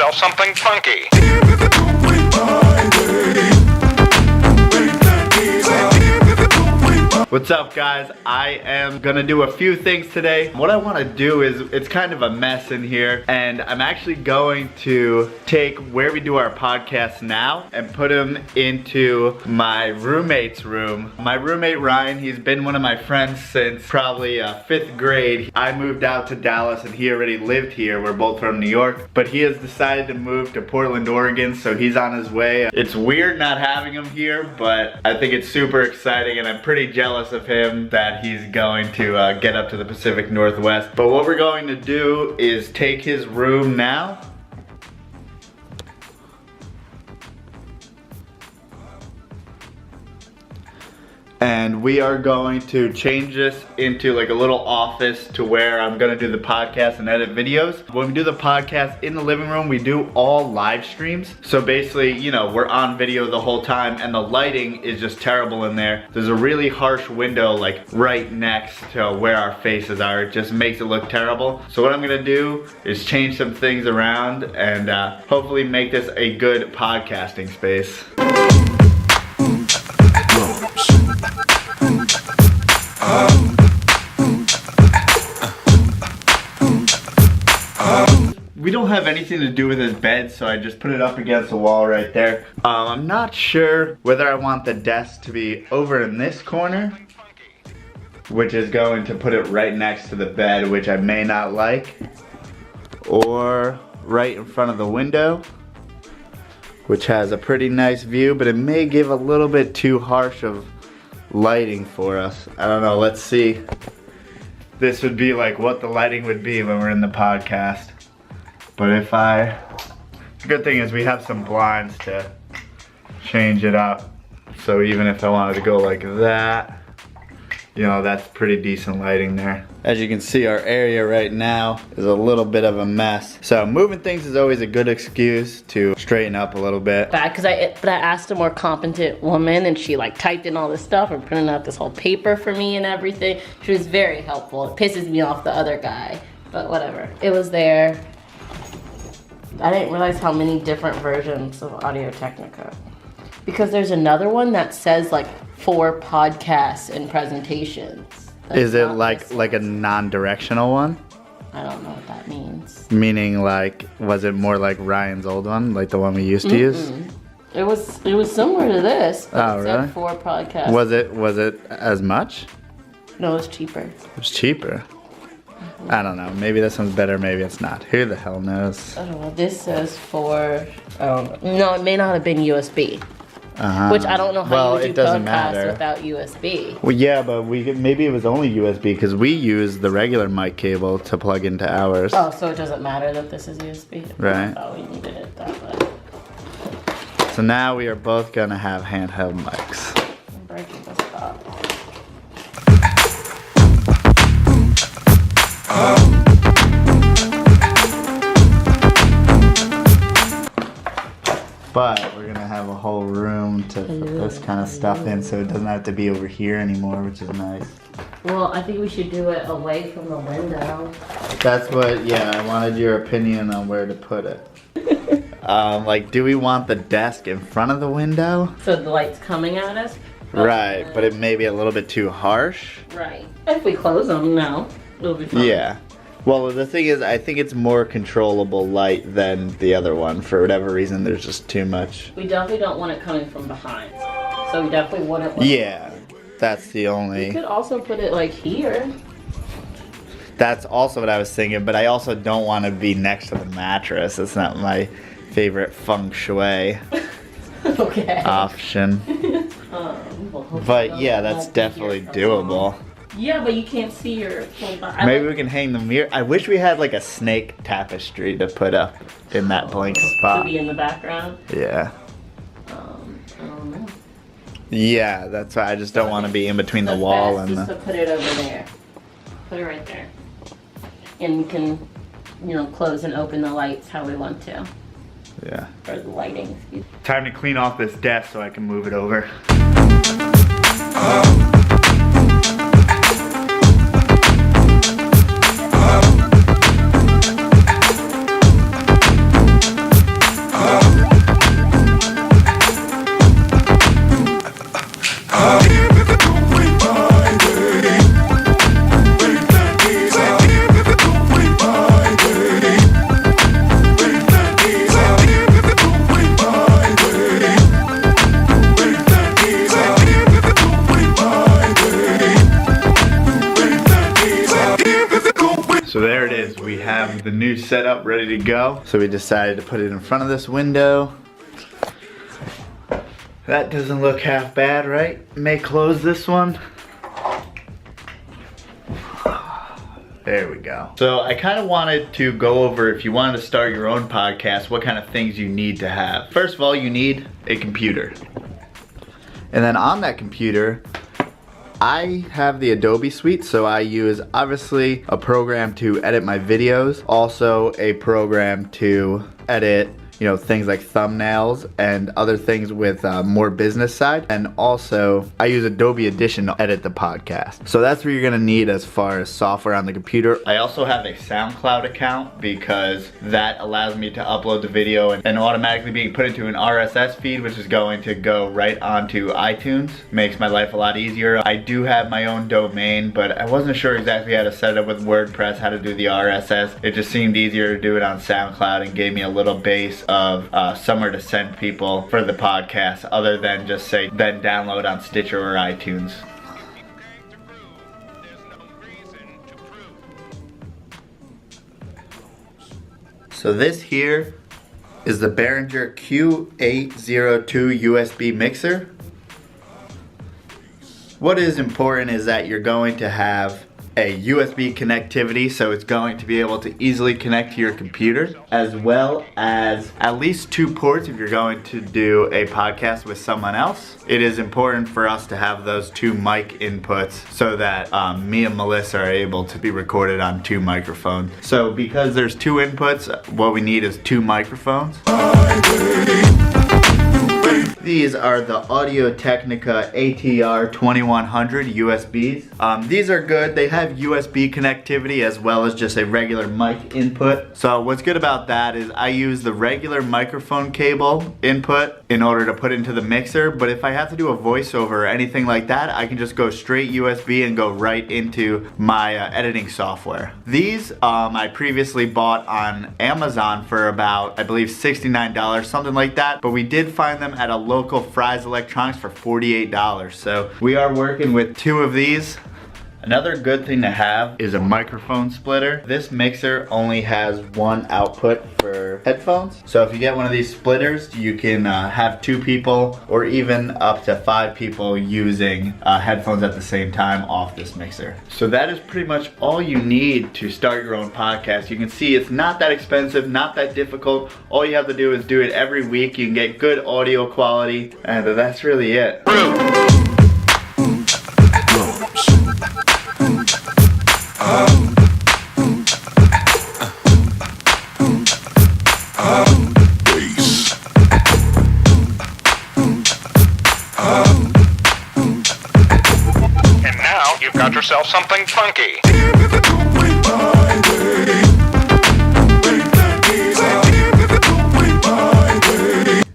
yourself something funky. What's up, guys? I am gonna do a few things today. What I want to do is, it's kind of a mess in here, and I'm actually going to take where we do our podcast now and put him into my roommate's room. My roommate Ryan, he's been one of my friends since probably 5th grade. I moved out to Dallas and he already lived here. We're both from New York, but he has decided to move to Portland, Oregon, so he's on his way. It's weird not having him here, but I think it's super exciting, and I'm pretty jealous of him that he's going to get up to the Pacific Northwest. But what we're going to do is take his room now. And we are going to change this into like a little office to where I'm gonna do the podcast and edit videos. When we do the podcast in the living room, we do all live streams. So basically, you know, we're on video the whole time and the lighting is just terrible in there. There's a really harsh window like right next to where our faces are. It just makes it look terrible. So what I'm gonna do is change some things around and hopefully make this a good podcasting space. We don't have anything to do with his bed, so I just put it up against the wall right there. I'm not sure whether I want the desk to be over in this corner, which is going to put it right next to the bed, which I may not like, or right in front of the window, which has a pretty nice view, but it may give a little bit too harsh of lighting for us. I don't know, let's see. This would be like what the lighting would be when we're in the podcast. But the good thing is we have some blinds to change it up. So even if I wanted to go like that, you know, that's pretty decent lighting there. As you can see, our area right now is a little bit of a mess. So moving things is always a good excuse to straighten up a little bit. Bad, because I asked a more competent woman and she like typed in all this stuff and printed out this whole paper for me and everything. She was very helpful. It pisses me off the other guy, but whatever. It was there. I didn't realize how many different versions of Audio Technica. Because there's another one that says like 4 podcasts and presentations. Is it like a non-directional one? I don't know what that means. Meaning like, was it more like Ryan's old one, like the one we used to use? It was similar to this, but oh, it really? said 4 podcasts. Was it as much? No, it was cheaper. It was cheaper. I don't know. Maybe this one's better, maybe it's not. Who the hell knows? I don't know. This says 4. No, it may not have been USB. Which I don't know how you would do podcasts without USB. Well, yeah, but maybe it was only USB because we use the regular mic cable to plug into ours. Oh, so it doesn't matter that this is USB? Right. Oh, we needed it that way. So now we are both going to have handheld mics. I'm breaking this up. But we're gonna have a whole room to put this kind of stuff in, so it doesn't have to be over here anymore, which is nice. Well, I think we should do it away from the window. That's what, yeah, I wanted your opinion on where to put it. Like, do we want the desk in front of the window? So the light's coming at us? Right, but it may be a little bit too harsh. Right. If we close them, no, it'll be fine. Yeah. Well, the thing is, I think it's more controllable light than the other one. For whatever reason, there's just too much. We definitely don't want it coming from behind. So we definitely wouldn't want Yeah, that's the only... We could also put it like here. That's also what I was thinking, but I also don't want to be next to the mattress. It's not my favorite feng shui Okay. option. But yeah, that's definitely doable. Yeah, but you can't see your whole body. Maybe we can hang the mirror. I wish we had like a snake tapestry to put up in that blank spot. To be in the background? Yeah. I don't know. Yeah, that's why I just don't want to be in between the wall and just to put it over there. Put it right there. And we can, you know, close and open the lights how we want to. Yeah. Or the lighting. Time to clean off this desk so I can move it over. have the new setup ready to go. So we decided to put it in front of this window. That doesn't look half bad, right? May close this one. There we go. So I kind of wanted to go over, if you wanted to start your own podcast, what kind of things you need to have. First of all, you need a computer. And then on that computer, I have the Adobe suite, so I use obviously a program to edit my videos, also a program to edit, you know, things like thumbnails and other things with more business side. And also I use Adobe Audition to edit the podcast. So that's what you're gonna need as far as software on the computer. I also have a SoundCloud account because that allows me to upload the video and automatically being put into an RSS feed, which is going to go right onto iTunes. Makes my life a lot easier. I do have my own domain, but I wasn't sure exactly how to set it up with WordPress, how to do the RSS. It just seemed easier to do it on SoundCloud and gave me a little base of somewhere to send people for the podcast other than just say then download on Stitcher or iTunes. So this here is the Behringer Q802 USB mixer. What is important is that you're going to have a USB connectivity, so it's going to be able to easily connect to your computer, as well as at least 2 ports if you're going to do a podcast with someone else. It is important for us to have those 2 mic inputs so that me and Melissa are able to be recorded on 2 microphones. So because there's 2 inputs, what we need is 2 microphones. These are the Audio-Technica ATR 2100 USBs. These are good. They have USB connectivity as well as just a regular mic input. So what's good about that is I use the regular microphone cable input in order to put into the mixer, but if I have to do a voiceover or anything like that, I can just go straight USB and go right into my editing software. These I previously bought on Amazon for about, I believe, $69, something like that, but we did find them at a local Fry's Electronics for $48. So we are working with 2 of these. Another good thing to have is a microphone splitter. This mixer only has 1 output for headphones. So if you get one of these splitters, you can have 2 people or even up to 5 people using headphones at the same time off this mixer. So that is pretty much all you need to start your own podcast. You can see it's not that expensive, not that difficult. All you have to do is do it every week. You can get good audio quality, and that's really it. Got yourself something funky.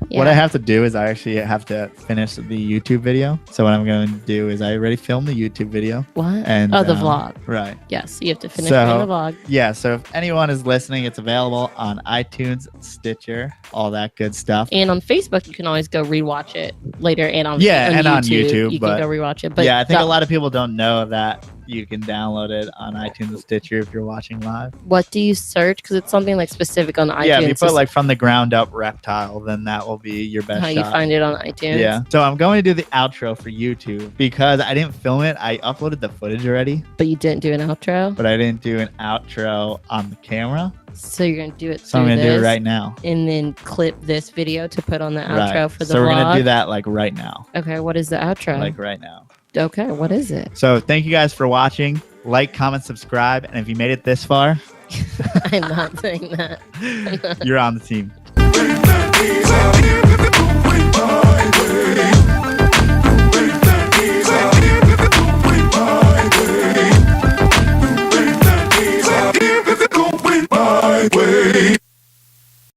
What I have to do is I actually have to finish the YouTube video. So what I'm going to do is I already filmed the YouTube video. What? And, the vlog. Right. Yes, you have to finish doing the vlog. Yeah, so if anyone is listening, it's available on iTunes, Stitcher, all that good stuff. And on Facebook, you can always go rewatch it later. And on on YouTube. You can go rewatch it. But yeah, I think a lot of people don't know that you can download it on iTunes and Stitcher if you're watching live. What do you search? Because it's something like specific on iTunes. Yeah, if you put like from the ground up Reptile, then that will be your best how shot. you find it on iTunes. Yeah. So I'm going to do the outro for YouTube because I didn't film it. I uploaded the footage already. But you didn't do an outro? But I didn't do an outro on the camera. So you're going to do it So I'm going to do it right now. And then clip this video to put on the outro for the vlog? So we're going to do that like right now. Okay, what is the outro? Like right now. Okay, what is it? So thank you guys for watching. Like, comment, subscribe. And if you made it this far, I'm not saying that. you're on the team.